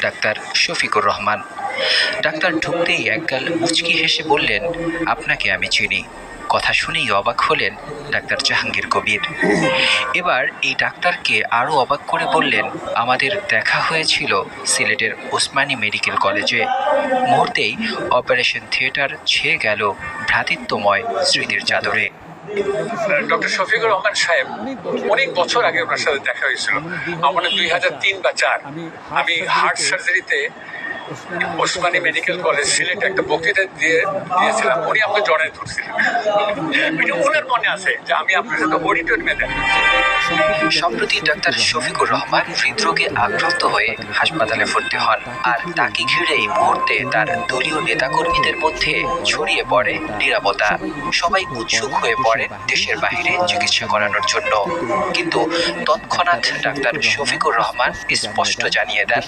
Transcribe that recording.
Doctor Shafiqur Rahman. Doctor ঢুকতেই একগাল মুচকি হেসে বললেন, আপনাকে আমি চিনি। কথা শুনেই অবাক হলেন ডাক্তার জাহাঙ্গীর কবির। এবার এই ডাক্তারকে আরও অবাক করে বললেন, আমাদের দেখা হয়েছিল সিলেটের ওসমানী মেডিকেল কলেজে। মুহূর্তেই অপারেশন থিয়েটার ছেয়ে গেল ভ্রাতৃত্বময় স্মৃতির চাদরে। ডক্টর শফিকুর রহমান সাহেব অনেক বছর আগে ওনার সাথে দেখা হয়েছিল, আমার 2003 বা 2004। আমি হার্ট সার্জারিতে ওসমানী মেডিকেল কলেজ সিলেটে একটা বক্তৃতা দিয়েছিলাম। উনি আমাকে জড়ায় ধরছিলেন। ওনার মনে আছে যে আমি আপনার সাথে অডিটোরিয়ামে দেখা। সম্প্রতি ডাক্তার শফিকুর রহমান হৃদরোগে আক্রান্ত হয়ে হাসপাতালে ভর্তি হন, আর তাকে ঘিরে এই মুহূর্তে তার দলীয় নেতাকর্মীদের মধ্যে ছড়িয়ে পড়ে নীরবতা। সবাই উৎসুক হয়ে পড়েন দেশের বাইরে চিকিৎসা করানোর জন্য, কিন্তু তৎক্ষণাৎ ডাক্তার শফিকুর রহমান স্পষ্ট জানিয়ে দেন,